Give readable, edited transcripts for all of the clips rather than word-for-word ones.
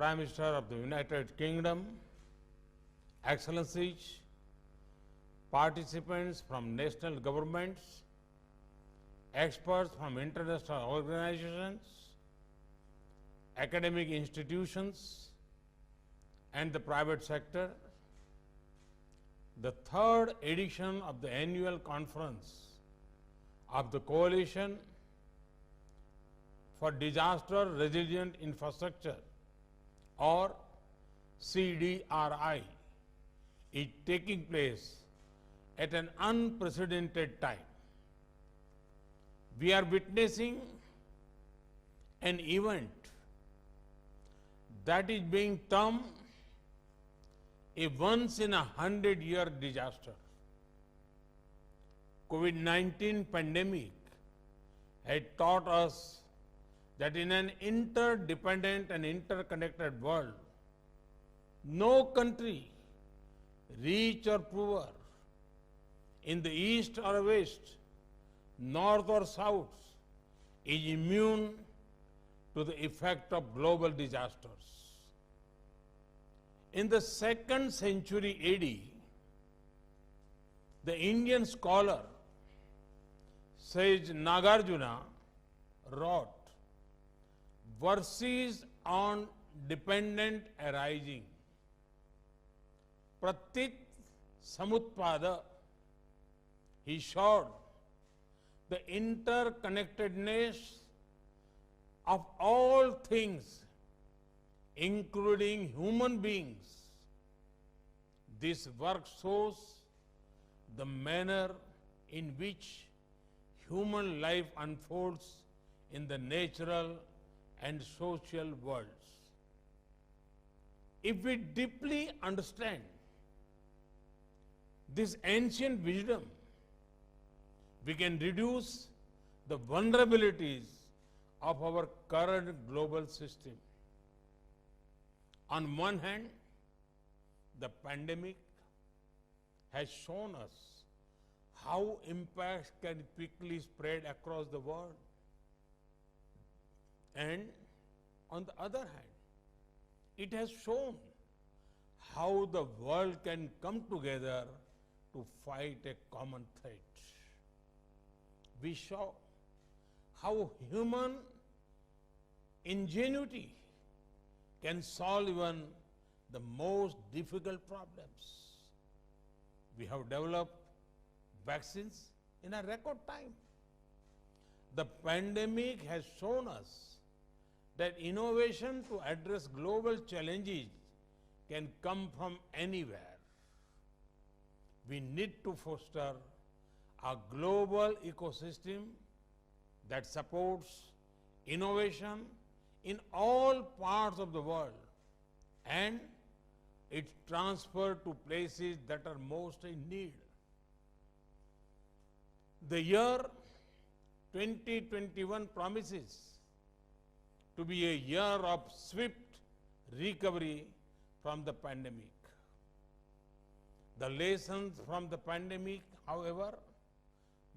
Prime Minister of the United Kingdom, Excellencies, participants from national governments, experts from international organizations, academic institutions, and the private sector, the third edition of the annual conference of the Coalition for Disaster Resilient Infrastructure, or CDRI, is taking place at an unprecedented time. We are witnessing an event that is being termed a once-in-a-100-year disaster. COVID-19 pandemic had taught us that in an interdependent and interconnected world, no country, rich or poor, in the east or west, north or south, is immune to the effect of global disasters. In the 2nd century AD, the Indian scholar Sage Nagarjuna wrote verses on dependent arising. Pratit Samutpada, he showed the interconnectedness of all things, including human beings. This work shows the manner in which human life unfolds in the natural and social worlds. If we deeply understand this ancient wisdom, we can reduce the vulnerabilities of our current global system. On one hand, the pandemic has shown us how impacts can quickly spread across the world. And on the other hand, it has shown how the world can come together to fight a common threat. We saw how human ingenuity can solve even the most difficult problems. We have developed vaccines in a record time. The pandemic has shown us that innovation to address global challenges can come from anywhere. We need to foster a global ecosystem that supports innovation in all parts of the world and its transfer to places that are most in need. The year 2021 promises to be a year of swift recovery from the pandemic. The lessons from the pandemic, however,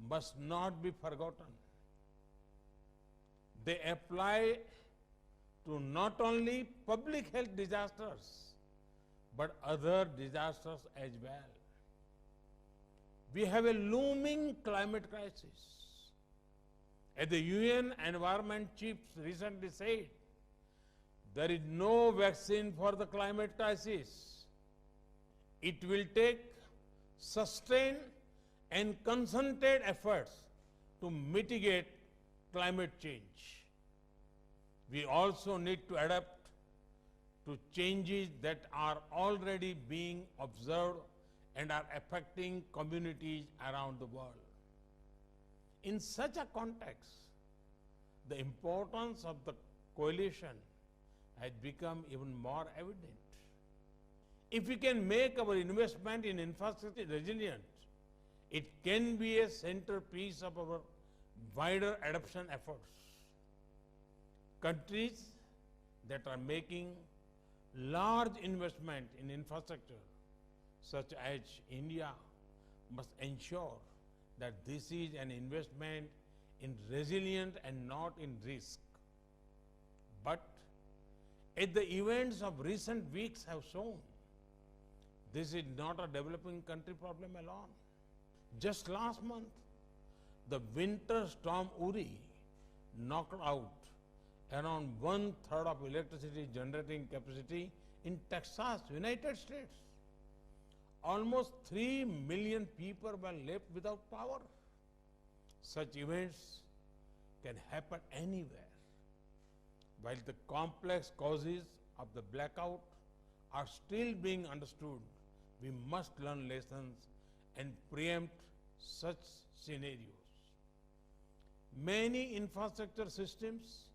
must not be forgotten. They apply to not only public health disasters, but other disasters as well. We have a looming climate crisis. As the UN Environment Chiefs recently said, there is no vaccine for the climate crisis. It will take sustained and concerted efforts to mitigate climate change. We also need to adapt to changes that are already being observed and are affecting communities around the world. In such a context, the importance of the coalition has become even more evident. If we can make our investment in infrastructure resilient, it can be a centerpiece of our wider adoption efforts. Countries that are making large investment in infrastructure, such as India, must ensure that this is an investment in resilient and not in risk, but As the events of recent weeks have shown, this is not a developing country problem alone. Just last month, the winter storm Uri knocked out around one-third of electricity generating capacity in Texas, United States. Almost 3 million people were left without power. Such events can happen anywhere. While the complex causes of the blackout are still being understood, we must learn lessons and preempt such scenarios. Many infrastructure systems,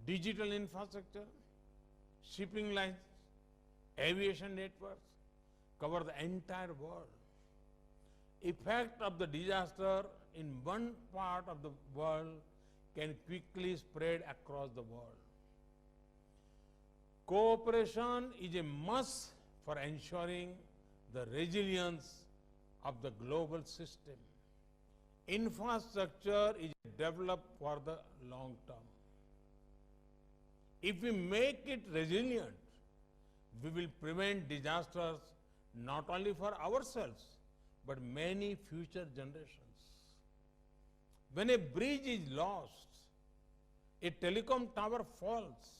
digital infrastructure, shipping lines, aviation networks cover the entire world. Effect of the disaster in one part of the world can quickly spread across the world. Cooperation is a must for ensuring the resilience of the global system. Infrastructure is developed for the long term. If we make it resilient, we will prevent disasters not only for ourselves, but many future generations. When a bridge is lost, a telecom tower falls,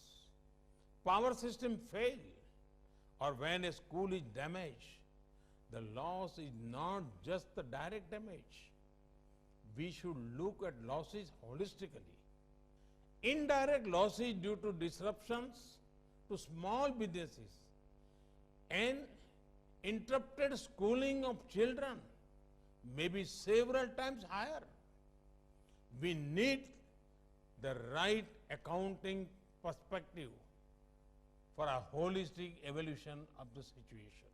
power system fail, or when a school is damaged, the loss is not just the direct damage. We should look at losses holistically. Indirect losses due to disruptions to small businesses and interrupted schooling of children may be several times higher. We need the right accounting perspective for a holistic evaluation of the situation.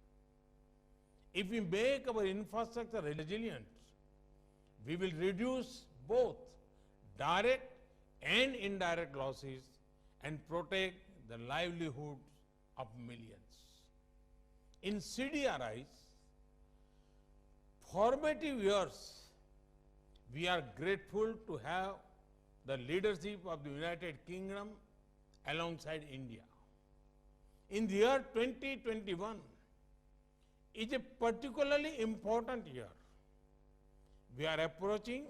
If we make our infrastructure resilient, we will reduce both direct and indirect losses and protect the livelihoods of millions. In CDRI's formative years, we are grateful to have the leadership of the United Kingdom alongside India. In the year 2021 is a particularly important year. We are approaching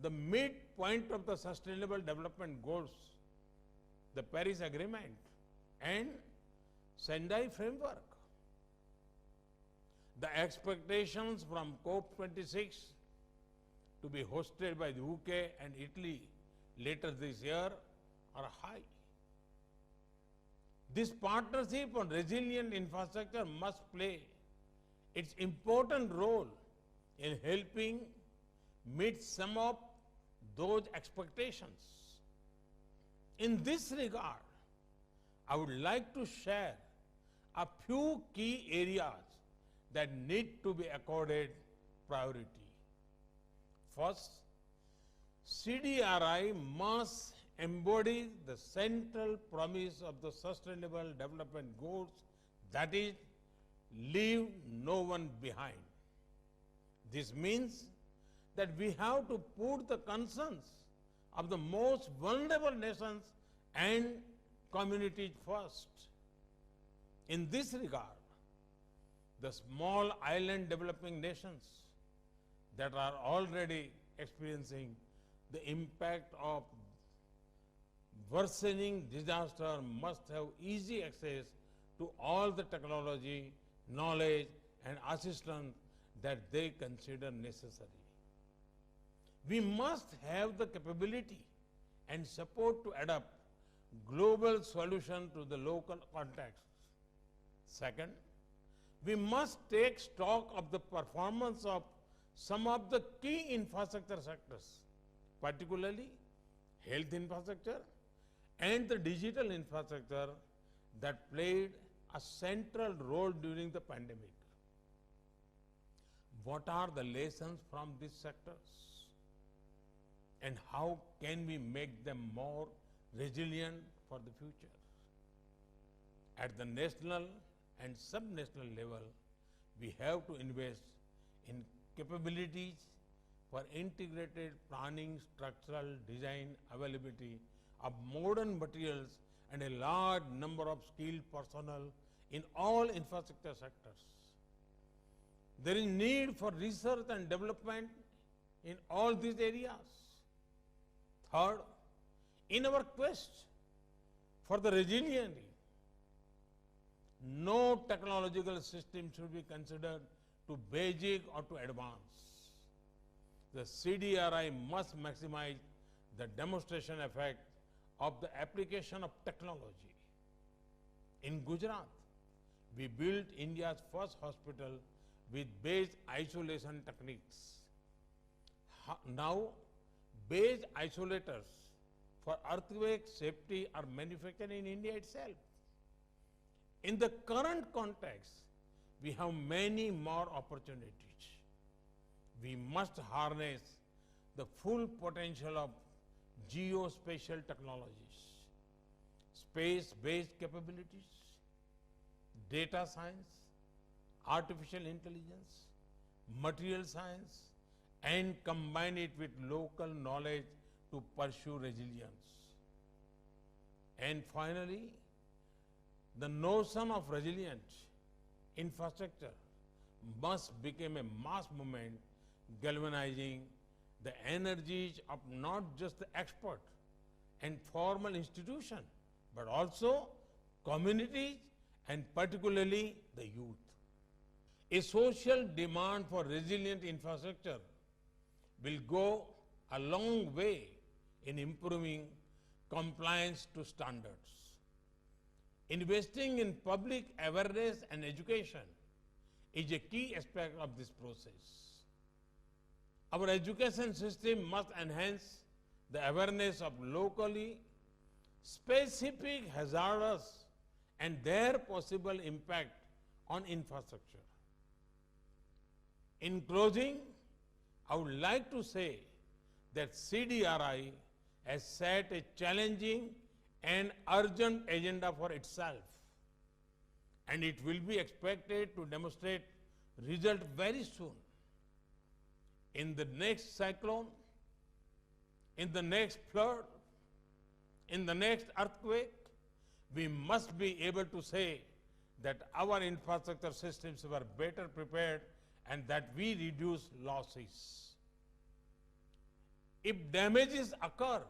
the midpoint of the Sustainable Development Goals, the Paris Agreement, and Sendai Framework. The expectations from COP26 to be hosted by the UK and Italy later this year are high. This partnership on resilient infrastructure must play its important role in helping meet some of those expectations. In this regard, I would like to share a few key areas that need to be accorded priority. First, CDRI must embody the central promise of the Sustainable Development Goals, that is, leave no one behind. This means that we have to put the concerns of the most vulnerable nations and communities first. In this regard, the small island developing nations that are already experiencing the impact of worsening disaster must have easy access to all the technology, knowledge, and assistance that they consider necessary. We must have the capability and support to adapt global solutions to the local context. Second, we must take stock of the performance of some of the key infrastructure sectors, particularly health infrastructure and the digital infrastructure that played a central role during the pandemic. What are the lessons from these sectors? And how can we make them more resilient for the future? At the national and sub-national level, we have to invest in capabilities for integrated planning, structural design, availability of modern materials and a large number of skilled personnel in all infrastructure sectors. There is need for research and development in all these areas. Third, in our quest for the resilience, no technological system should be considered too basic or too advanced. The CDRI must maximize the demonstration effect of the application of technology. In Gujarat, we built India's first hospital with base isolation techniques. Now, base isolators for earthquake safety are manufactured in India itself. In the current context, we have many more opportunities. We must harness the full potential of geospatial technologies, space-based capabilities, data science, artificial intelligence, material science, and combine it with local knowledge to pursue resilience. And finally, the notion of resilient infrastructure must become a mass movement, galvanizing the energies of not just the expert and formal institution, but also communities and particularly the youth. A social demand for resilient infrastructure will go a long way in improving compliance to standards. Investing in public awareness and education is a key aspect of this process. Our education system must enhance the awareness of locally specific hazards and their possible impact on infrastructure. In closing, I would like to say that CDRI has set a challenging and urgent agenda for itself, and it will be expected to demonstrate results very soon. In the next cyclone, in the next flood, in the next earthquake, we must be able to say that our infrastructure systems were better prepared and that we reduce losses. If damages occur,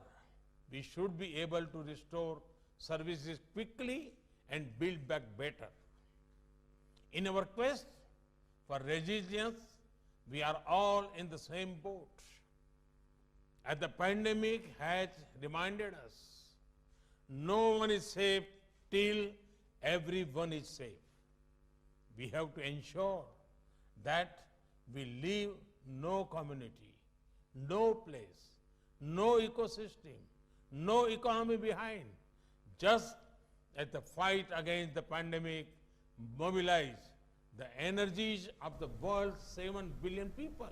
we should be able to restore services quickly and build back better. In our quest for resilience, we are all in the same boat. As the pandemic has reminded us, no one is safe till everyone is safe. We have to ensure that we leave no community, no place, no ecosystem, no economy behind. Just as the fight against the pandemic mobilized the energies of the world's 7 billion people,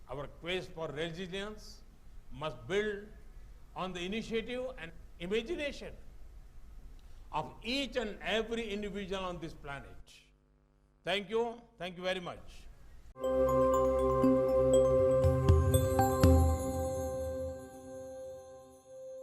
our quest for resilience must build on the initiative and imagination of each and every individual on this planet. Thank you very much.